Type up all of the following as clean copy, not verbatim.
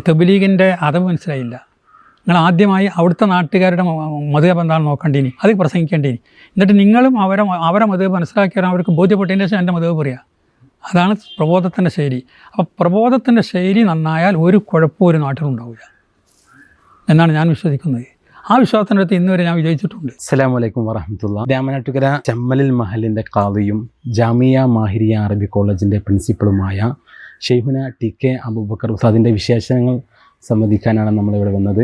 തബ്ലീഗിൻ്റെ അതവ് മനസ്സിലായില്ല. നിങ്ങൾ ആദ്യമായി അവിടുത്തെ നാട്ടുകാരുടെ മതഹബ് എന്താണെന്ന് നോക്കേണ്ടിനി, അത് പ്രസംഗിക്കേണ്ടിനി. എന്നിട്ട് നിങ്ങളും അവരെ മതഹബ് മനസ്സിലാക്കിയാൽ അവർക്ക് ബോധ്യപ്പെട്ടതിന് ശേഷം എൻ്റെ മതഹബ് പറയുക. അതാണ് പ്രബോധത്തിൻ്റെ ശൈലി. അപ്പോൾ പ്രബോധത്തിൻ്റെ ശൈലി നന്നായാൽ ഒരു കുഴപ്പവും ഒരു നാട്ടിലുണ്ടാവില്ല എന്നാണ് ഞാൻ വിശ്വസിക്കുന്നത്. ആ വിശ്വാസത്തിൻ്റെ അടുത്ത് ഇന്നുവരെ ഞാൻ വിജയിച്ചിട്ടുണ്ട്. അസ്സലാമു അലൈക്കും വറഹ്മത്തുള്ളാഹി. രാമനാട്ടുകര ചെമ്മലിൽ മഹലിൻ്റെ ഖാദിയും ജാമിയ മാഹിരിയ അറബി കോളേജിൻ്റെ പ്രിൻസിപ്പളുമായ ഷെയ്ഖുന ടി.കെ. അബൂബക്കർ ഉസ്താദിൻ്റെ വിശേഷങ്ങൾ സംവദിക്കാനാണ് നമ്മളിവിടെ വന്നത്.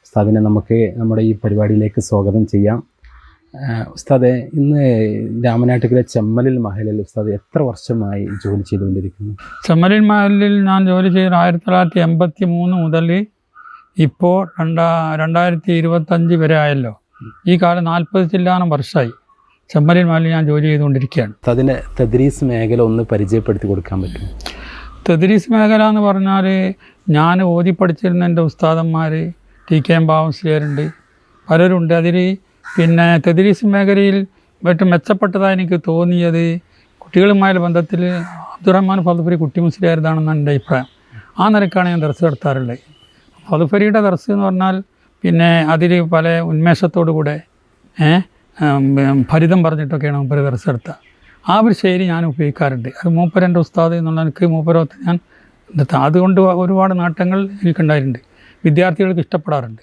ഉസ്താദിനെ നമുക്ക് നമ്മുടെ ഈ പരിപാടിയിലേക്ക് സ്വാഗതം ചെയ്യാം. ഉസ്താദെ, ഇന്ന് രാമനാട്ടുകര ചെമ്മലിൽ മഹലിൽ ഉസ്താദ് എത്ര വർഷമായി ജോലി ചെയ്തുകൊണ്ടിരിക്കുന്നു? ചെമ്മലിൽ മഹലിൽ ഞാൻ ജോലി ചെയ്ത് 1983 മുതൽ ഇപ്പോൾ 2025 വരെ ആയല്ലോ. ഈ കാലം 40 ചില്ലാനം വർഷമായി ചെമ്മലിൽ മഹലിൽ ഞാൻ ജോലി ചെയ്തുകൊണ്ടിരിക്കുകയാണ്. അതിൻ്റെ തദ്രീസ് മേഖല ഒന്ന് പരിചയപ്പെടുത്തി കൊടുക്കാൻ പറ്റും? തദ്രീസ് മേഖല എന്ന് പറഞ്ഞാൽ ഞാൻ ഓതി പഠിച്ചിരുന്ന എൻ്റെ ഉസ്താദന്മാർ ടി.കെ. ബാവസ്ലിയാരുണ്ട്, പലരുണ്ട്. അതിൽ പിന്നെ തദ്രീസ് മേഖലയിൽ ഏറ്റവും മെച്ചപ്പെട്ടതായി എനിക്ക് തോന്നിയത് കുട്ടികളുമായുള്ള ബന്ധത്തിൽ അബ്ദുറഹ്മാൻ ഫദ്ഫരി കുട്ടി മുസ്ലിയാരതാണെന്നാണ് എൻ്റെ അഭിപ്രായം. ആ നിലക്കാണ് ഞാൻ ദർസ് നടത്താറുള്ളത്. ഫദ്ഫരിയുടെ ദർസ് എന്ന് പറഞ്ഞാൽ പിന്നെ അതിൽ പല ഉന്മേഷത്തോടു കൂടെ ഫലിതം പറഞ്ഞിട്ടൊക്കെയാണ് മൂപ്പര് ദർസ് നടത്തുക. ആ ഒരു ശൈലി ഞാൻ ഉപയോഗിക്കാറുണ്ട്. അത് മൂപ്പരൻ്റെ ഉസ്താദ് എന്നുള്ള എനിക്ക് മൂപ്പരൊത്ത് ഞാൻ അതുകൊണ്ട് ഒരുപാട് നേട്ടങ്ങൾ എനിക്കുണ്ടായിട്ടുണ്ട്. വിദ്യാർത്ഥികൾക്ക് ഇഷ്ടപ്പെടാറുണ്ട്.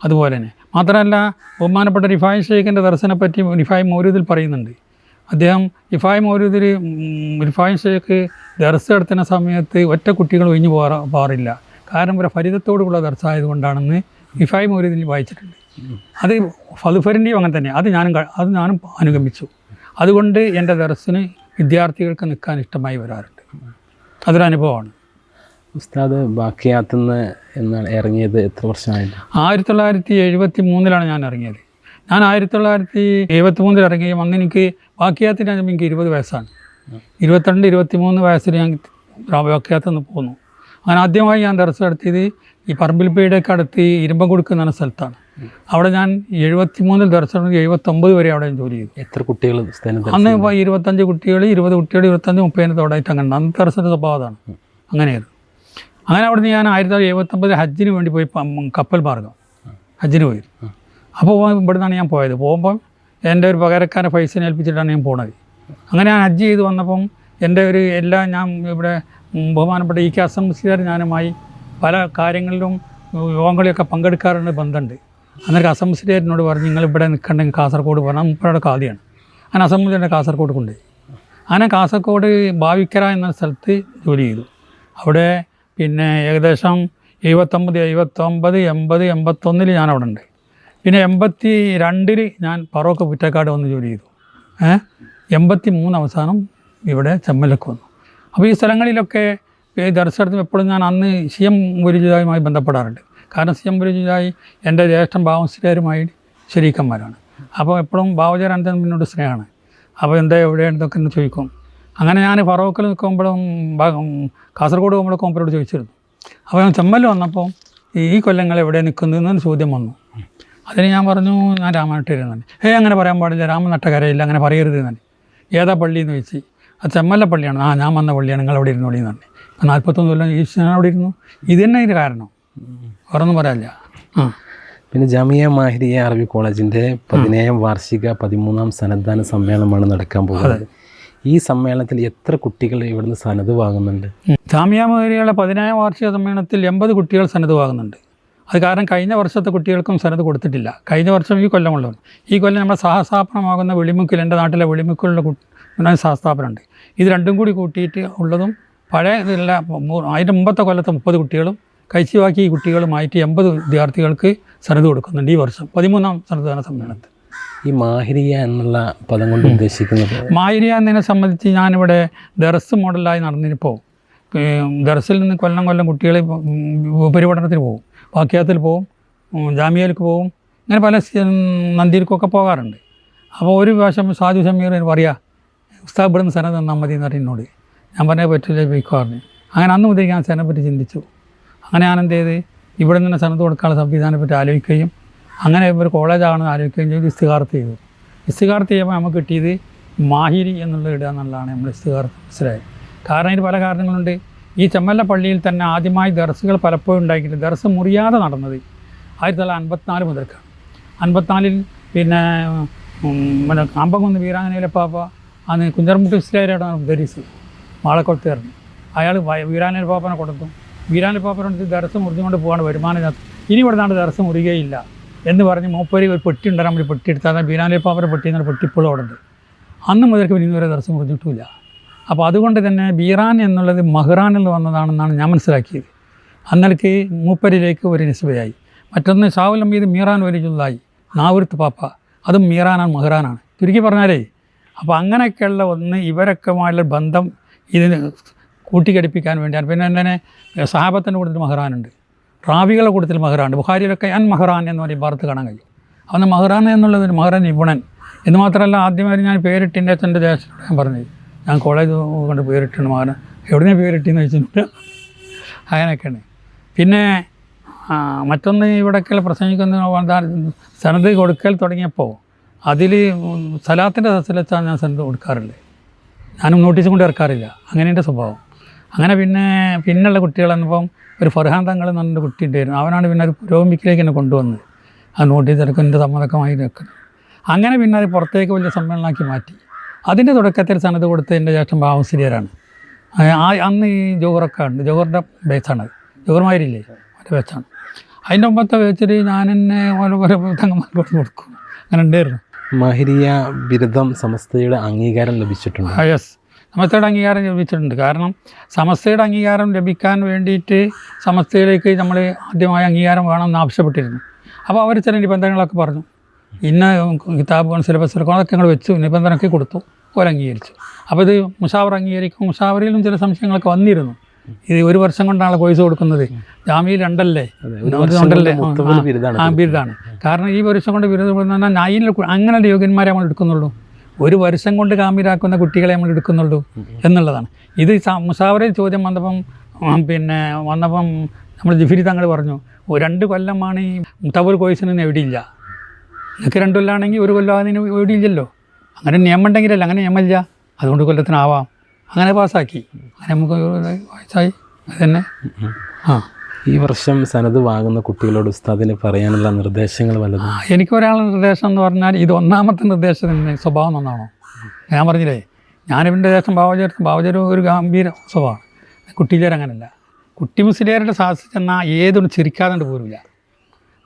അതുപോലെ തന്നെ മാത്രമല്ല, ബഹുമാനപ്പെട്ട റിഫായ് ഷെയ്ഖിൻ്റെ ദർസിനെ പറ്റി റിഫായ് മൗലൂദിൽ പറയുന്നുണ്ട്. അദ്ദേഹം റിഫായ് ഷെയ്ഖ് ദർസ് നടത്തുന്ന സമയത്ത് ഒറ്റ കുട്ടികൾ ഒഴിഞ്ഞു പോകാറില്ല. കാരണം ഒരു ഫലിതത്തോടുള്ള ദർസായതുകൊണ്ടാണെന്ന് റിഫായ് മൗലൂദിൽ വായിച്ചിട്ടുണ്ട്. അത് ഫദ്ഫറിൻ്റെയും അങ്ങനെ തന്നെ. അത് ഞാനും അനുഗമിച്ചു. അതുകൊണ്ട് എൻ്റെ ദർസിന് വിദ്യാർത്ഥികൾക്ക് നിൽക്കാൻ ഇഷ്ടമായി വരാറുണ്ട്. അതൊരു അനുഭവമാണ്. ഉസ്താദ് ബാക്കിയാത്തുനിന്ന് എന്നാണ് ഇറങ്ങിയത്? എത്ര വർഷമായിട്ട്? 1973 ഞാൻ ഇറങ്ങിയത്. ഞാൻ 1973 ഇറങ്ങിയും അന്ന് എനിക്ക് ബാക്കിയാത്തിന് എനിക്ക് 20 വയസ്സാണ്. 22-23 വയസ്സിൽ ഞാൻ ബാക്കിയാത്ത് നിന്ന് പോന്നു. അങ്ങനെ ആദ്യമായി ഞാൻ ദർസ് നടത്തിയത് ഈ പറമ്പിൽപ്പേടൊക്കെ അടുത്ത് ഇരുമ്പംകുടുക്ക് എന്ന സ്ഥലത്താണ്. അവിടെ ഞാൻ 73 ദർസ് നടത്തി 79 വരെ അവിടെ ജോലി ചെയ്തു. എത്ര കുട്ടികൾ അന്ന് 25 കുട്ടികൾ, 20 കുട്ടികൾ, 25, 30 തോടായിട്ട് അങ്ങനെ അന്ന് ദർസിൻ്റെ സ്വഭാവമാണ്. അങ്ങനെയായിരുന്നു. അങ്ങനെ അവിടെ നിന്ന് ഞാൻ 1979 ഹജ്ജിന് വേണ്ടി പോയി, കപ്പൽ മാർഗം ഹജ്ജിന് പോയി. അപ്പോൾ ഇവിടെ നിന്നാണ് ഞാൻ പോയത്. പോകുമ്പം എൻ്റെ ഒരു പകരക്കാരെ പൈസ ഏൽപ്പിച്ചിട്ടാണ് ഞാൻ പോണത്. അങ്ങനെ ഞാൻ ഹജ്ജ് ചെയ്ത് വന്നപ്പം എൻ്റെ ഞാൻ ഇവിടെ ബഹുമാനപ്പെട്ട ഇ.കെ. ഹസൻ മുസ്ലിയാർ ഞാനുമായി പല കാര്യങ്ങളിലും യോഗങ്ങളിലൊക്കെ പങ്കെടുക്കാറുണ്ട്, ബന്ധമുണ്ട്. അന്നേരം ഹസൻ മുസ്ലിയാരിനോട് പറഞ്ഞു, നിങ്ങൾ ഇവിടെ നിൽക്കണ്ടെങ്കിൽ കാസർഗോഡ് പറഞ്ഞാൽ മുപ്പരുടെ കാദിയാണ്. അങ്ങനെ ഹസൻ മുസ്ലിയാരെ കാസർഗോഡ് കൊണ്ടുപോയി. അങ്ങനെ കാസർഗോഡ് ബാവിക്കര എന്ന സ്ഥലത്ത് ജോലി ചെയ്തു. അവിടെ പിന്നെ ഏകദേശം 79, 80, 81 ഞാൻ അവിടെ ഉണ്ട്. പിന്നെ 82 ഞാൻ ഫറോക്ക് പുറ്റക്കാട് വന്ന് ജോലി ചെയ്തു. 83 അവസാനം ഇവിടെ ചെമ്മലിലേക്ക് വന്നു. അപ്പോൾ ഈ സ്ഥലങ്ങളിലൊക്കെ ദർസ് നടത്തുമ്പോൾ എപ്പോഴും ഞാൻ അന്ന് CM മുരുജുദായുമായി ബന്ധപ്പെടാറുണ്ട്. കാരണം CM മുരുജുദായി എൻ്റെ ജ്യേഷ്ഠൻ ബാവസ്ലിയാരുമായി ശരീക്കന്മാരാണ്. അപ്പോൾ എപ്പോഴും ബാവജാരൻ മുന്നോട്ട് സ്നേഹമാണ്. അപ്പോൾ എന്താ എവിടെയാണെന്നൊക്കെ എന്ന് ചോദിക്കും. അങ്ങനെ ഞാൻ ഫറോക്കിൽ നിൽക്കുമ്പോഴും കാസർഗോഡ് പോകുമ്പോഴൊക്കെ മൂപ്പരോട് ചോദിച്ചിരുന്നു. അപ്പോൾ ഞാൻ ചെമ്മൽ വന്നപ്പോൾ ഈ കൊല്ലങ്ങൾ എവിടെ നിൽക്കുന്നതെന്നൊരു ചോദ്യം വന്നു. അതിന് ഞാൻ പറഞ്ഞു, ഞാൻ രാമനാട്ടുകരയെന്നാണ്. അങ്ങനെ പറയാൻ പാടില്ല, രാമൻ നട്ടകരയില്ല, അങ്ങനെ പറയരുത് എന്നാണ്. ഏതാ പള്ളി എന്ന് ചോദിച്ചു. അത് ചെമ്മലിലെ പള്ളിയാണ്. ഞാൻ വന്ന പള്ളിയാണ്, നിങ്ങൾ അവിടെ ഇരുന്നോളി എന്നാണ്. 41 കൊല്ലം ഞാൻ അവിടെ ഇരുന്നു. ഇത് തന്നെ ഇതിന് കാരണം, വേറൊന്നും പറയാനില്ല. പിന്നെ ജാമിയ മാഹിരിയ അറബി കോളേജിൻ്റെ 17ാം വാർഷിക 13ാം സന്നദ്ധാന സമ്മേളനമാണ് നടക്കാൻ പോകുന്നത്. ഈ സമ്മേളനത്തിൽ എത്ര കുട്ടികൾ ഇവിടുന്ന് സനത് വാങ്ങുന്നുണ്ട്? ജാമിയ മാഹിരിയയുടെ 17ാം വാർഷിക സമ്മേളനത്തിൽ 80 കുട്ടികൾ സനത് വാങ്ങുന്നുണ്ട്. അത് കാരണം കഴിഞ്ഞ വർഷത്തെ കുട്ടികൾക്കും സനത് കൊടുത്തിട്ടില്ല. കഴിഞ്ഞ വർഷം ഈ കൊല്ലമുള്ളവർ. ഈ കൊല്ലം നമ്മുടെ സഹസ്ഥാപനമാകുന്ന വെളിമുക്കിൽ, എൻ്റെ നാട്ടിലെ വെളിമുക്കിലുള്ള സഹസ്ഥാപനമുണ്ട്. ഇത് രണ്ടും കൂടി കൂട്ടിയിട്ട് ഉള്ളതും പഴയ ഇതില്ല. അതിൻ്റെ മുമ്പത്തെ കൊല്ലത്തെ 30 കുട്ടികളും കഴിച്ചുവാക്കി ഈ കുട്ടികളുമായിട്ട് 80 വിദ്യാർത്ഥികൾക്ക് സനത് കൊടുക്കുന്നുണ്ട് ഈ വർഷം 13ാം സന്നദ്ധാന സമ്മേളനത്തിൽ. ഈ മാഹിരിയ എന്നുള്ള പദം കൊണ്ട് ഉദ്ദേശിക്കുന്നത്? മാഹിരിയ എന്നതിനെ സംബന്ധിച്ച് ഞാനിവിടെ ദർസ് മോഡലായി നടന്നിപ്പോൾ ദർസിൽ നിന്ന് കൊല്ലം കുട്ടികൾ ഉപരിപഠനത്തിന് പോകും, ബാക്കിയാത്തിൽ പോവും, ജാമിയയിലേക്ക് പോവും, ഇങ്ങനെ പല നന്ദിയിലേക്കൊക്കെ പോകാറുണ്ട്. അപ്പോൾ ഒരു പ്രാവശ്യം സാജു ഷമീർ പറയുക, ഉസ്താദ് ഇവിടുന്ന് സനത് തന്നാൽ മതി എന്ന് പറഞ്ഞ എന്നോട്. ഞാൻ പറഞ്ഞാൽ പറ്റില്ല, പോയിക്കോറിന്. അങ്ങനെ അന്ന് മുതൽ ഞാൻ സനയെ പറ്റി ചിന്തിച്ചു. അങ്ങനെ ഞാൻ എന്ത് ചെയ്ത് ഇവിടെ നിന്ന് സനത് കൊടുക്കാനുള്ള സംവിധാനത്തെ പറ്റി ആലോചിക്കുകയും അങ്ങനെ ഒരു കോളേജാണെന്ന് ആലോചിക്കുകയും ചെയ്ത് ഇസ്തിഖാറത്ത് ചെയ്തു. ഇസ്തിഖാറത്ത് ചെയ്യുമ്പോൾ നമുക്ക് കിട്ടിയത് മാഹിരി എന്നുള്ളത് ഇടുക എന്നുള്ളതാണ് നമ്മൾ ഇസ്തിഖാറത്ത് മനസ്സിലായത്. കാരണം ഇതിന് പല കാരണങ്ങളുണ്ട്. ഈ ചെമ്മല്ല പള്ളിയിൽ തന്നെ ആദ്യമായി ദർസുകൾ പലപ്പോഴും ഉണ്ടാക്കിയിട്ട് ദർസ് മുറിയാതെ നടന്നത് 1954 മുതൽക്കാണ്. 54 പിന്നെ കാമ്പംകുന്ന് വീരാങ്ങനയിലെ പാപ്പ അന്ന് കുഞ്ഞർമുട്ടി ഇസ്ലായിലാണ് ദരീസ് മാളക്കൊടുത്തേർന്ന് അയാൾ വീരാനൽ പാപ്പനെ കൊടുത്തു. വീരാനൽ പാപ്പനോട് ദർസ് മുറിഞ്ഞുകൊണ്ട് പോകാൻ വരുമാനത്തിനകത്ത് ഇനി ഇവിടെ നാട് ദർസ് മുറിയുകയില്ല എന്ന് പറഞ്ഞ് മൂപ്പര് ഒരു പെട്ടി ഉണ്ടാകാൻ വേണ്ടി പെട്ടി എടുത്താൽ വീരാനൽ പാപ്പൻ്റെ പെട്ടി എന്നൊരു പെട്ടി ഇപ്പോഴും അവിടെ ഉണ്ട്. അന്ന് മുതൽക്ക് പിന്നെ ഇതുവരെ ദർസ് മുറിഞ്ഞിട്ടില്ല. അപ്പോൾ അതുകൊണ്ട് തന്നെ ബീറാൻ എന്നുള്ളത് മഹ്റാനിൽ വന്നതാണെന്നാണ് ഞാൻ മനസ്സിലാക്കിയത്. അന്നേക്ക് മൂപ്പരിലേക്ക് ഒരു നിസ്ബയായി. മറ്റൊന്ന് ഷാവുൽ അമീദ് മീറാൻ വലിയുള്ളായി നാവൂർത്ത് പാപ്പ, അതും മീറാനാണ് മഹ്റാനാണ് ചുരുക്കി പറഞ്ഞാലേ. അപ്പോൾ അങ്ങനെയൊക്കെയുള്ള ഒന്ന് ഇവരൊക്കെയുമായുള്ള ബന്ധം ഇതിന് കൂട്ടിക്കടിപ്പിക്കാൻ വേണ്ടിയാണ്. പിന്നെ തന്നെ സഹാബത്തിൻ്റെ കൂട്ടത്തിൽ മഹ്റാനുണ്ട്, റാവികളുടെ കൂട്ടത്തിൽ മഹ്റാനുണ്ട്. ബുഖാരിയിലൊക്കെ അൻ മഹ്റാൻ എന്ന് പറയും ഭാഗത്ത് കാണാൻ കഴിയും. അന്ന് മഹ്റാൻ എന്നുള്ളത് മഹ്റാൻ നിപുണൻ എന്ന് മാത്രമല്ല. ആദ്യമായി ഞാൻ പേരിട്ടിൻ്റെ അച്ഛൻ്റെ ദേശത്തോട് ഞാൻ പറഞ്ഞത് ഞാൻ കോളേജ് കൊണ്ട് പേരിട്ടുണ്ട് മകനെ എവിടുന്നേ പേരിട്ടെന്ന് വെച്ചിട്ടുണ്ട്. അങ്ങനെയൊക്കെയാണ്. പിന്നെ മറ്റൊന്ന് ഇവിടേക്കുള്ള പ്രസംഗിക്കുന്ന സനത് കൊടുക്കൽ തുടങ്ങിയപ്പോൾ അതിൽ സലാത്തിൻ്റെ സസിലെച്ചാണ് ഞാൻ സനത് കൊടുക്കാറുള്ളത്. ഞാനും നോട്ടീസ് കൊണ്ട് ഇറക്കാറില്ല. അങ്ങനെ എൻ്റെ സ്വഭാവം. അങ്ങനെ പിന്നെയുള്ള കുട്ടികളെന്നപ്പം ഒരു ഫർഹാൻ തങ്ങൾ എന്ന് പറഞ്ഞൊരു കുട്ടി ഉണ്ടായിരുന്നു. അവനാണ് പിന്നെ ഒരു പുരോഗമിക്കിലേക്ക് എന്നെ കൊണ്ടുവന്നത്. ആ നോട്ടീസ് ഇറക്കും എൻ്റെ സമ്മതക്കമായി വെക്കണം. അങ്ങനെ പിന്നെ അത് പുറത്തേക്ക് വലിയ സമ്മേളനമാക്കി മാറ്റി. അതിൻ്റെ തുടക്കത്തിൽ സനത് കൊടുത്ത എൻ്റെ ജ്യേഷ്ഠൻ ബാവശ്ശേരിയരാണ്. അന്ന് ഈ ജോഹറൊക്കെ ഉണ്ട്, ജോഹറിൻ്റെ ബേസാണത്, ജോഹർമാരില്ലേ മറ്റേ ബേസാണ്. അതിൻ്റെ മുമ്പത്തെ വെച്ചിട്ട് ഞാൻ എന്നെ ഓരോ തങ്ങന്മാർക്ക് കൊടുക്കും. അങ്ങനെ ഉണ്ടായിരുന്നു. മാഹിരിയ ബിരുദം സമസ്തയുടെ അംഗീകാരം ലഭിച്ചിട്ടുണ്ട്. യെസ്, സമസ്തയുടെ അംഗീകാരം ലഭിച്ചിട്ടുണ്ട്. കാരണം സമസ്തയുടെ അംഗീകാരം ലഭിക്കാൻ വേണ്ടിയിട്ട് സമസ്തയിലേക്ക് നമ്മൾ ആദ്യമായ അംഗീകാരം വേണമെന്ന് ആവശ്യപ്പെട്ടിരുന്നു. അപ്പോൾ അവർ ചില നിബന്ധനകളൊക്കെ പറഞ്ഞു. ഇന്ന കിതാബ് സിലബസ് എടുക്കണം, അതൊക്കെ ഞങ്ങൾ വെച്ചു, നിബന്ധനയൊക്കെ കൊടുത്തു, ഓരോ അംഗീകരിച്ചു. അപ്പോൾ ഇത് മുഷാവർ അംഗീകരിക്കും. മുഷാവറിലും ചില സംശയങ്ങളൊക്കെ വന്നിരുന്നു. ഇത് 1 വർഷം കൊണ്ടാണ് കോഴ്സ് കൊടുക്കുന്നത്, ജാമ്യയിൽ 2 അല്ലേ, ബിരുദാണ്. കാരണം ഈ വർഷം കൊണ്ട് ബിരുദം പറഞ്ഞാൽ നായിനിൽ അങ്ങനെ യോഗ്യന്മാരെ നമ്മൾ എടുക്കുന്നുള്ളൂ. 1 വർഷം കൊണ്ട് കാമ്യരാക്കുന്ന കുട്ടികളെ നമ്മൾ എടുക്കുന്നുള്ളൂ എന്നുള്ളതാണ്. ഇത് മുഷാവറയിൽ ചോദ്യം വന്നപ്പം നമ്മൾ ജിഫിരി തങ്ങൾ പറഞ്ഞു 2 കൊല്ലമാണ് ഈ മുത്തവൽ കോഴ്സിനൊന്നും എവിടെയില്ല. നിങ്ങൾക്ക് 2 കൊല്ലമാണെങ്കിൽ 1 കൊല്ലം അതിന് എവിടെയില്ലല്ലോ. അങ്ങനെ നിയമം ഉണ്ടെങ്കിലല്ല, അങ്ങനെ നിയമമില്ല, അതുകൊണ്ട് കൊല്ലത്തിനാവാം. അങ്ങനെ പാസ്സാക്കി. അങ്ങനെ നമുക്ക് വയസ്സായി. അത് തന്നെ. ഈ വർഷം സനത് വാങ്ങുന്ന കുട്ടികളോട് ഉസ്താദിന് പറയാനുള്ള നിർദ്ദേശങ്ങൾ വല്ലതും? എനിക്കൊരാളുടെ നിർദ്ദേശം എന്ന് പറഞ്ഞാൽ ഇത് 1ാമത്തെ നിർദ്ദേശത്തിന് സ്വഭാവം നന്നാണോ. ഞാൻ പറഞ്ഞില്ലേ, ഞാനിവൻ്റെ ദേശം ബാവചേരും ഒരു ഗംഭീര സ്വഭാവമാണ്. കുട്ടിയിലേർ അങ്ങനല്ല. കുട്ടി മുസ്ലിയാരുടെ സാഹസിച്ച് ചെന്നാൽ ഏതൊന്നും ചിരിക്കാതെ പോരില്ല.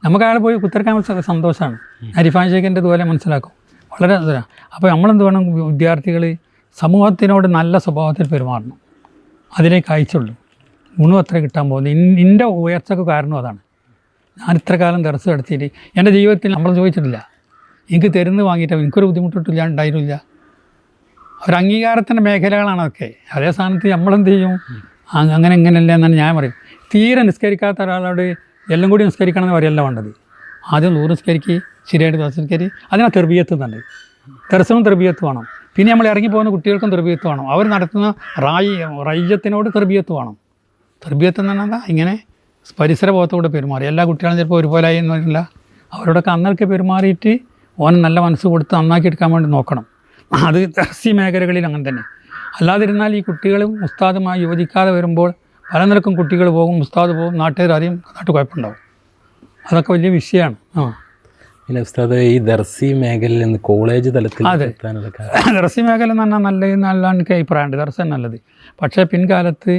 നമുക്ക് അയാൾ പോയി കുത്തിറക്കാൻ സന്തോഷമാണ്. അരിഫാൻ ഷേഖിൻ്റെ ഇതുപോലെ മനസ്സിലാക്കും, വളരെ ഇതാണ്. അപ്പോൾ നമ്മളെന്ത് വേണം, വിദ്യാർത്ഥികൾ സമൂഹത്തിനോട് നല്ല സ്വഭാവത്തിൽ പെരുമാറണം. അതിലേക്ക് അയച്ചുള്ളൂ. ഗുണം അത്ര കിട്ടാൻ പോകുന്നത്. എൻ്റെ ഉയർച്ചക്ക് കാരണം അതാണ്. ഞാൻ ഇത്ര കാലം ദർസ് നടത്തിയിട്ട് എൻ്റെ ജീവിതത്തിൽ നമ്മൾ ചോദിച്ചിട്ടില്ല. എനിക്ക് തരുന്ന് വാങ്ങിയിട്ട് എനിക്കൊരു ബുദ്ധിമുട്ടിട്ടില്ല, ഉണ്ടായിരുന്നില്ല. ഒരു അംഗീകാരത്തിൻ്റെ മേഖലകളാണ് അതൊക്കെ. അതേ സ്ഥാനത്ത് നമ്മളെന്ത് ചെയ്യും, അങ്ങനെ ഇങ്ങനെയല്ല എന്നാണ് ഞാൻ പറയും. തീരെ നിസ്കരിക്കാത്ത ഒരാളോട് എല്ലാം കൂടി നിസ്കരിക്കണമെന്ന് പറയല്ല വേണ്ടത്. ആദ്യം 100 നിസ്കരിക്ക്, ശരിയായിട്ട് നിസ്കരിക്കരി. അതിനാ തെർബിയത്ത് തന്നെ. ദർസനും തെർബിയത്ത് വേണം. പിന്നെ നമ്മൾ ഇറങ്ങിപ്പോകുന്ന കുട്ടികൾക്കും തെർബിയത്ത് വേണം. അവർ നടത്തുന്ന റയ്യത്തിനോട് തെർബിയത്ത് വേണം. തെർബിയത്ത് എന്ന് പറഞ്ഞാൽ ഇങ്ങനെ പരിസര ബോധത്തോടെ പെരുമാറി. എല്ലാ കുട്ടികളും ചിലപ്പോൾ ഒരുപോലെ ആയി എന്നല്ല, അവരോടൊക്കെ അന്നൊക്കെ പെരുമാറിയിട്ട് ഓൻ നല്ല മനസ്സ് കൊടുത്ത് നന്നാക്കി എടുക്കാൻ വേണ്ടി നോക്കണം. അത് ദർസി മേഖലകളിൽ അങ്ങനെ തന്നെ. അല്ലാതിരുന്നാൽ ഈ കുട്ടികളും ഉസ്താദുമായി യോജിക്കാതെ വരുമ്പോൾ പല നിലക്കും കുട്ടികൾ പോകും, ഉസ്താദ് പോകും, നാട്ടുകാരും കുഴപ്പമുണ്ടാവും. അതൊക്കെ വലിയ വിഷയമാണ്. പിന്നെ ഉസ്താദ് ഈ ദർസി മേഖലയിൽ നിന്ന് കോളേജ് തലത്തിൽ ദർസി മേഖല എന്ന് പറഞ്ഞാൽ നല്ല എനിക്ക് അഭിപ്രായമുണ്ട്. ദർസൻ നല്ലത്. പക്ഷേ പിൻകാലത്ത്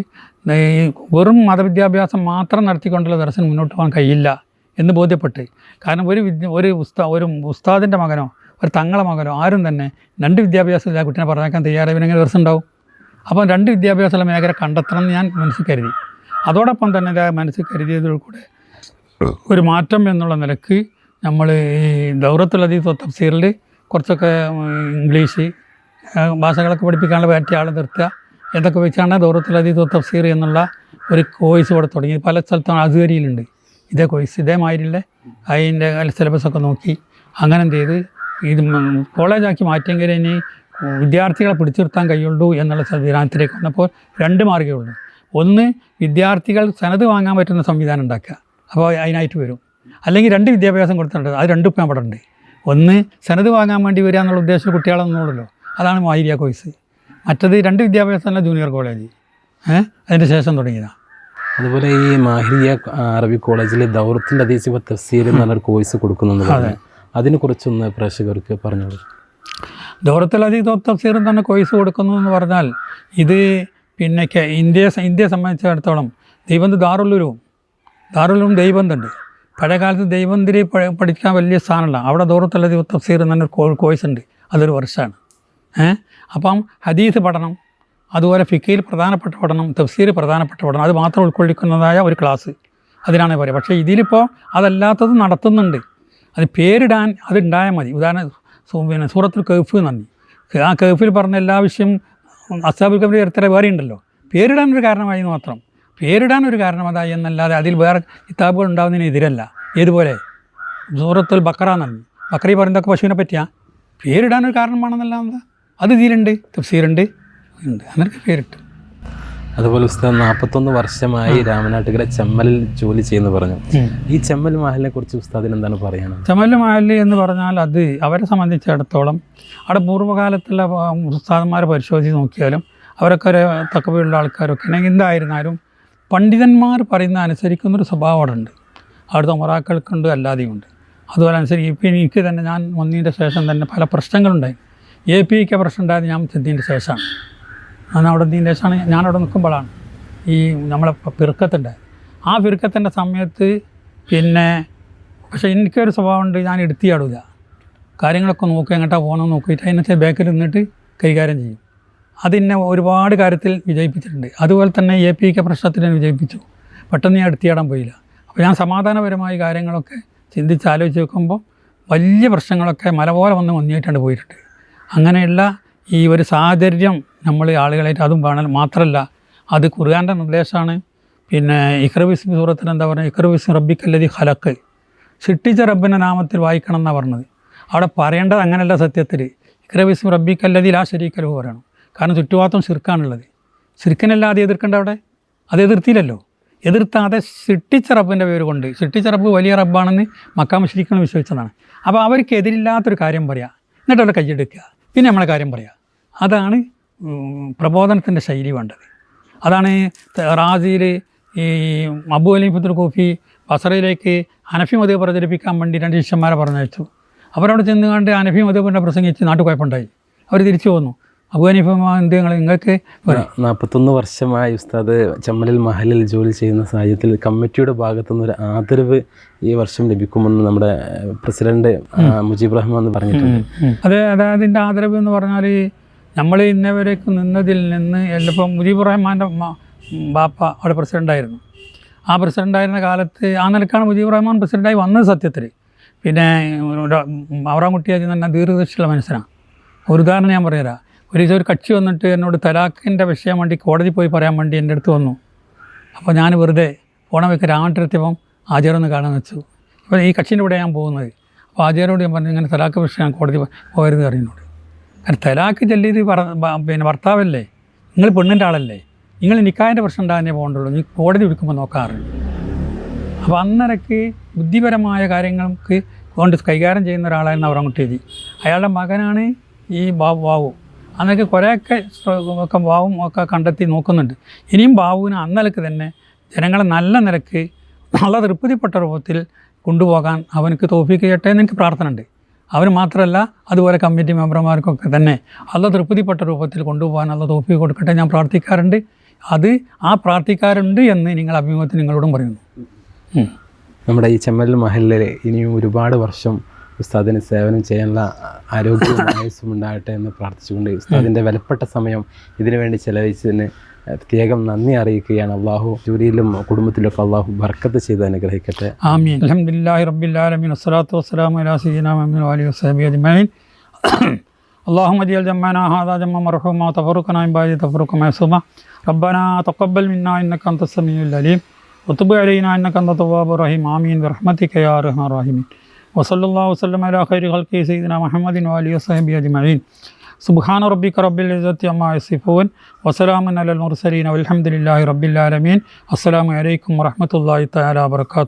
ഈ വെറും മതവിദ്യാഭ്യാസം മാത്രം നടത്തിക്കൊണ്ടുള്ള ദർശനം മുന്നോട്ട് പോകാൻ കഴിയില്ല എന്ന് ബോധ്യപ്പെട്ട്. കാരണം ഒരു ഉസ്താദിൻ്റെ മകനോ ഒരു തങ്ങളെ മകനോ ആരും തന്നെ 2 വിദ്യാഭ്യാസമില്ല കുട്ടീനെ പറഞ്ഞേക്കാൻ തയ്യാറായവനെങ്ങനെ ദർശനം ഉണ്ടാവും. അപ്പം 2 വിദ്യാഭ്യാസമുള്ള മേഖല കണ്ടെത്തണം എന്ന് ഞാൻ മനസ്സിൽ കരുതി. അതോടൊപ്പം തന്നെ മനസ്സിൽ കരുതിയതിൽ കൂടെ ഒരു മാറ്റം എന്നുള്ള നിലക്ക് നമ്മൾ ഈ ദൗറത്തുൽ ഹദീസ് തഫ്സീറിൽ കുറച്ചൊക്കെ ഇംഗ്ലീഷ് ഭാഷകളൊക്കെ പഠിപ്പിക്കാനുള്ള പറ്റിയ ആൾ നിർത്തുക എന്നൊക്കെ വെച്ചാണ് ദൗറത്തുൽ ഹദീസ് തഫ്സീർ എന്നുള്ള ഒരു കോഴ്സ് ഇവിടെ തുടങ്ങി. പല സ്ഥലത്തും അസ്ഹരിയിലുണ്ട് ഇതേ കോഴ്സ്, ഇതേമാതിരിയുള്ള അതിൻ്റെ സിലബസൊക്കെ നോക്കി അങ്ങനെ എന്ത് ചെയ്ത് ഇത് കോളേജാക്കി മാറ്റിയെങ്കിൽ ഇനി വിദ്യാർത്ഥികളെ പിടിച്ചു നിർത്താൻ കഴിയുള്ളൂ എന്നുള്ള സംവിധാനത്തിലേക്ക് വന്നപ്പോൾ 2 മാർഗ്ഗമേ ഉള്ളൂ. ഒന്ന്, വിദ്യാർത്ഥികൾ സനത് വാങ്ങാൻ പറ്റുന്ന സംവിധാനം ഉണ്ടാക്കുക. അപ്പോൾ അതിനായിട്ട് വരും. അല്ലെങ്കിൽ 2 വിദ്യാഭ്യാസം കൊടുത്തിട്ടുണ്ട്. അത് 2 ഇപ്പം അവിടെ ഉണ്ട്. ഒന്ന്, സനത് വാങ്ങാൻ വേണ്ടി വരിക എന്നുള്ള ഉദ്ദേശം കുട്ടികളൊന്നുമല്ലോ, അതാണ് മാഹിരിയ കോഴ്സ്. മറ്റത് 2 വിദ്യാഭ്യാസമല്ല ജൂനിയർ കോളേജ്. അതിൻ്റെ ശേഷം തുടങ്ങിയതാണ്. അതുപോലെ ഈ മാഹിരിയ അറബി കോളേജിൽ ദൗറത്തിൻ്റെ അതീസിബ തഫ്സീർ എന്ന് പറഞ്ഞൊരു കോഴ്സ് കൊടുക്കുന്നുണ്ട്. അതിനെക്കുറിച്ചൊന്ന് പ്രേക്ഷകർക്ക് പറഞ്ഞോളൂ. ദൗറത്തുൽ അതീസ് തഫ്സീർ തന്നെ കോഴ്സ് കൊടുക്കുന്നു എന്ന് പറഞ്ഞാൽ ഇത് പിന്നെ ഇന്ത്യയെ സംബന്ധിച്ചിടത്തോളം ദൈവന്ത് ദാറുലും ദൈവന്തുണ്ട്. പഴയ കാലത്ത് ദൈവന്തിരി പഠിക്കാൻ വലിയ സ്ഥാനമല്ല. അവിടെ ദൗറത്തുൽ അതീസ് തഫ്സീർ എന്നൊരു കോഴ്സ് ഉണ്ട്. അതൊരു വർഷമാണ്. അപ്പം ഹദീസ് പഠനം, അതുപോലെ ഫിഖിൽ പ്രധാനപ്പെട്ട പഠനം, തഫ്സീർ പ്രധാനപ്പെട്ട പഠനം, അത് മാത്രം ഉൾക്കൊള്ളിക്കുന്നതായ ഒരു ക്ലാസ്, അതിനാണ് പറയുക. പക്ഷേ ഇതിലിപ്പോൾ അതല്ലാത്തത് നടത്തുന്നുണ്ട്. അത് പേരിടാൻ അതുണ്ടായാൽ മതി. ഉദാഹരണം പിന്നെ സൂറത്തുൽ കഹ്ഫ് നന്ദി, ആ കഹ്ഫിൽ പറഞ്ഞ എല്ലാ വിഷയം അസ്ഹാബുൽ കഹ്ഫിൽ ഇത്ര വേറെ ഉണ്ടല്ലോ. പേരിടാനൊരു കാരണമായി മാത്രം, പേരിടാനൊരു കാരണം അതായി എന്നല്ലാതെ അതിൽ വേറെ കിതാബുകൾ ഉണ്ടാകുന്നതിന് എതിരല്ല. ഏതുപോലെ സൂറത്തുൽ ബക്കറ നന്ദി, ബക്കറി പറയുന്നതൊക്കെ പശുവിനെ പറ്റിയാൽ പേരിടാനൊരു കാരണമാണെന്നല്ലാതെ അത് ഇതിലുണ്ട്, തഫ്സീറുണ്ട്, ഉണ്ട്, അങ്ങനെയൊക്കെ പേരിട്ട്. അതുപോലെ ഉസ്താദ് 41 വർഷമായി രാമനാട്ടുകര ചെമ്മലിൽ ജോലി ചെയ്യുന്നു പറഞ്ഞു. ഈ ചെമ്മൽ മഹലിനെ കുറിച്ച് ഉസ്താദിന് എന്താണ് പറയാനുള്ളത്? ചെമ്മൽ മഹൽ എന്ന് പറഞ്ഞാൽ അത് അവരെ സംബന്ധിച്ചിടത്തോളം അവിടെ പൂർവ്വകാലത്തുള്ള ഉസ്താദന്മാരെ പരിശോധിച്ച് നോക്കിയാലും അവരൊക്കെ ഒരു തക്കവയുള്ള ആൾക്കാരൊക്കെ ആണെങ്കിൽ എന്തായിരുന്നാലും പണ്ഡിതന്മാർ പറയുന്ന അനുസരിക്കുന്നൊരു സ്വഭാവം അവിടെ ഉണ്ട്. അവിടുത്തെ മൊറാക്കൾക്കുണ്ട്, അല്ലാതെയും ഉണ്ട്. അതുപോലെ അനുസരിച്ച് ഇപ്പം എനിക്ക് തന്നെ ഞാൻ വന്നതിൻ്റെ ശേഷം തന്നെ പല പ്രശ്നങ്ങളുണ്ടായി. APK പ്രശ്നം ഉണ്ടായത് ഞാൻ ചെന്നതിൻ്റെ ശേഷമാണ്. ഞാൻ അവിടെ എത്തിയതിൻ്റെ ശേഷമാണ്, ഞാനവിടെ നിൽക്കുമ്പോഴാണ് ഈ നമ്മളെ ഫിർക്കത്തുണ്ടായത്. ആ ഫിർക്കത്തിൻ്റെ സമയത്ത് പിന്നെ പക്ഷേ എനിക്കൊരു സ്വഭാവമുണ്ട്, ഞാൻ എടുത്തിയാടില്ല. കാര്യങ്ങളൊക്കെ നോക്കി എങ്ങോട്ടാണ് പോകണമെന്ന് നോക്കിയിട്ട് അതിനകത്ത് ബാക്കിൽ നിന്നിട്ട് കൈകാര്യം ചെയ്യും. അതിനെ ഒരുപാട് കാര്യത്തിൽ വിജയിപ്പിച്ചിട്ടുണ്ട്. അതുപോലെ തന്നെ APK പ്രശ്നത്തിൽ ഞാൻ വിജയിപ്പിച്ചു. പെട്ടെന്ന് ഞാൻ എടുത്തിയാടാൻ പോയില്ല. അപ്പോൾ ഞാൻ സമാധാനപരമായ കാര്യങ്ങളൊക്കെ ചിന്തിച്ച് ആലോചിച്ച് നോക്കുമ്പോൾ വലിയ പ്രശ്നങ്ങളൊക്കെ മല പോലെ വന്നിട്ടാണ് പോയിട്ടുണ്ട്. അങ്ങനെയുള്ള ഈ ഒരു സാഹചര്യം നമ്മൾ ആളുകളായിട്ട് അതും വേണം. മാത്രമല്ല അത് ഖുർആൻ്റെ നിർദ്ദേശമാണ്. പിന്നെ ഇഖ്റബിസ്മി സൂറത്തിന് എന്താ പറയുക, ഇഖ്റബിസ്മി റബ്ബിക്കല്ലദീ ഖലഖ്, സൃഷ്ടിച്ച റബ്ബിൻ്റെ നാമത്തിൽ വായിക്കണം എന്നാണ് പറഞ്ഞത്. അവിടെ പറയേണ്ടത് അങ്ങനെയല്ല. സത്യത്തിൽ ഇഖ്റബിസ്മി റബ്ബിക്കല്ലദീ ലാ ശരീക ലഹു പറയണം. കാരണം ചുറ്റുപാത്തും ശിർക്കാണുള്ളത്. ശിർക്കിനല്ലാതെ എതിർക്കേണ്ട അവിടെ അത് എതിർത്തില്ലല്ലോ. എതിർത്താതെ സൃഷ്ടിച്ച റബ്ബിൻ്റെ പേര് കൊണ്ട്, സൃഷ്ടിച്ച റബ്ബ് വലിയ റബ്ബാണെന്ന് മക്കാ മുശ്രിക്കുകൾ വിശ്വസിച്ചതാണ്. അപ്പോൾ അവർക്ക് എതിരില്ലാത്തൊരു കാര്യം പറയാം, എന്നിട്ട് അവിടെ കൈയ്യെടുക്കുക, പിന്നെ നമ്മളെ കാര്യം പറയാം. അതാണ് പ്രബോധനത്തിൻ്റെ ശൈലി വേണ്ടത്. അതാണ് റാസിയിൽ ഈ അബൂ ഹനീഫത്തുൽ കൂഫി ബസറയിലേക്ക് ഹനഫി മദ്ഹബ് പ്രചരിപ്പിക്കാൻ വേണ്ടി 2 ശിഷ്യന്മാരെ പറഞ്ഞയച്ചു. അവരവിടെ ചെന്ന് കണ്ട് ഹനഫി മദ്ഹബിനെ പ്രസംഗിച്ച് നാട്ടു കുഴപ്പമുണ്ടായി. അവർ തിരിച്ചു പോന്നു. അബൂ ഹനീഫ എന്ത് നിങ്ങൾക്ക് 41 വർഷമായി ഉസ്താദ് ചെമ്മലിൽ മഹലിൽ ജോലി ചെയ്യുന്ന സാഹചര്യത്തിൽ കമ്മിറ്റിയുടെ ഭാഗത്തുനിന്ന് ഒരു ആദരവ് ഈ വർഷം ലഭിക്കുമെന്ന് നമ്മുടെ പ്രസിഡന്റ് മുജീബ് റഹ്മാൻ എന്ന് പറഞ്ഞിട്ടുണ്ട്. അതായത് അതിൻ്റെ ആദരവ് എന്ന് പറഞ്ഞാൽ നമ്മൾ ഇന്നവരേക്ക് നിന്നതിൽ നിന്ന് എല്ലാം മുജീബ് റഹ്മാൻ്റെ ബാപ്പ അവിടെ പ്രസിഡൻ്റായിരുന്നു. ആ പ്രസിഡൻ്റായിരുന്ന കാലത്ത് ആ നിലക്കാണ് മുജീബ് റഹ്മാൻ പ്രസിഡൻ്റായി വന്നത് സത്യത്തിൽ. പിന്നെ അവറാൻകുട്ടിയാജി തന്നെ ദീർഘദർശിയുള്ള മനുഷ്യനാണ്. ഒരു ഉദാഹരണം ഞാൻ പറഞ്ഞുതരാം. ഒരു കക്ഷി വന്നിട്ട് എന്നോട് തലാഖിൻ്റെ വിഷയം വേണ്ടി കോടതി പോയി പറയാൻ വേണ്ടി എൻ്റെ അടുത്ത് വന്നു. അപ്പോൾ ഞാൻ വെറുതെ പോണ വെക്ക് രാമട്ടിലെത്തിയപ്പം ആചാരൊന്ന് കാണാൻ വെച്ചു. ഇപ്പോൾ ഈ കക്ഷീൻ്റെ കൂടെ ഞാൻ പോകുന്നത്. അപ്പോൾ ആചാരോട് ഞാൻ പറഞ്ഞു, ഇങ്ങനെ തലാഖ് വിഷയം കോടതി പോകരുത് അറിയുന്നോട്. കാരണം തലാഖ് ചൊല്ലിയത് പിന്നെ ഭർത്താവല്ലേ, നിങ്ങൾ പെണ്ണിൻ്റെ ആളല്ലേ, നിങ്ങൾ നിക്കാഹിൻ്റെ പ്രശ്നം ഉണ്ടാകാനേ പോകണ്ടുള്ളൂ, നീ കോടതി വിളിക്കുമ്പോൾ നോക്കാറുണ്ട്. അപ്പോൾ അന്നേരക്ക് ബുദ്ധിപരമായ കാര്യങ്ങൾക്ക് കൊണ്ട് കൈകാര്യം ചെയ്യുന്ന ഒരാളായിരുന്നു അവറാൻകുട്ടിയാജി. അയാളുടെ മകനാണ് ഈ ബാബു. അന്നൊക്കെ കുറേയൊക്കെ ഒക്കെ ബാവും ഒക്കെ കണ്ടെത്തി നോക്കുന്നുണ്ട്. ഇനിയും ബാബുവിന് അന്നലക്ക് തന്നെ ജനങ്ങളെ നല്ല നിലക്ക് നല്ല തൃപ്തിപ്പെട്ട രൂപത്തിൽ കൊണ്ടുപോകാൻ അവനക്ക് തൗഫീഖ് ചെയ്യട്ടെ എന്ന് എനിക്ക് പ്രാർത്ഥന ഉണ്ട്. അവർ മാത്രമല്ല, അതുപോലെ കമ്മിറ്റി മെമ്പർമാർക്കൊക്കെ തന്നെ നല്ല തൃപ്തിപ്പെട്ട രൂപത്തിൽ കൊണ്ടുപോകാൻ നല്ല തൗഫീഖ് കൊടുക്കട്ടെ ഞാൻ പ്രാർത്ഥിക്കാറുണ്ട്. അത് ആ പ്രാർത്ഥിക്കാറുണ്ട് എന്ന് നിങ്ങൾ അഭിമുഖത്തിൽ നിങ്ങളോടും പറയുന്നു. നമ്മുടെ ഈ ചെമ്മൽ മഹലിൽ ഇനിയും ഒരുപാട് വർഷം ഉസ്താദിന് സേവനം ചെയ്യാനുള്ള ആരോഗ്യവും ആയുസ്സും ഉണ്ടാകട്ടെ എന്ന് പ്രാർത്ഥിച്ചുകൊണ്ട് ഉസ്താദിൻ്റെ വിലപ്പെട്ട സമയം ഇതിനു വേണ്ടി ചെലവഴിച്ചതിന് പ്രത്യേകം നന്ദി അറിയിക്കുകയാണ്. അള്ളാഹു ജോലിയിലും കുടുംബത്തിലൊക്കെ അള്ളാഹു ബർക്കത്ത് ചെയ്ത് അനുഗ്രഹിക്കട്ടെ. ആമീൻ. അൽഹംദുലില്ലാഹി റബ്ബിൽ ആലമീൻ വസ്സലാത്തു വസ്സലാമു അലാ സയ്യിദിനാ മുഹമ്മദ് വഅലിഹി വസഹ്ബിഹി അജ്മഈൻ. അല്ലാഹുമ്മ ജഅൽ ജംഅനാ ഹാദാ ജംഅൻ മർഹൂമാ തഫറഖനാ മിൻ ബഅദി തഫറഖൻ മഅ്സൂമാ റബ്ബനാ തഖബ്ബൽ മിന്നാ ഇന്നക അൻതസ് സമീഉൽ അലീം വതുബ് അലൈനാ ഇന്നക അൻതത് തവ്വാബുർ റഹീം. ആമീൻ ബിറഹ്മതിക യാ അർഹമർ റഹീമീൻ. വസല്ലല്ലാഹു വസല്ലമ അലാ ഖൈരി ഖൽഖി സയ്യിദിനാ മുഹമ്മദിൻ വഅലിഹി വസഹ്ബിഹി അജ്മഈൻ. സുബ്ഹാന റബ്ബിക റബ്ബിൽ ഇസ്സത്തി അമ്മാ യസിഫൂൻ വസലാമുൻ അലൽ മുർസലീൻ വൽഹംദുലില്ലാഹി റബ്ബിൽ ആലമീൻ. അസ്സലാമു അലൈക്കും വറഹ്മത്തുള്ളാഹി തആല വബറകാതുഹു.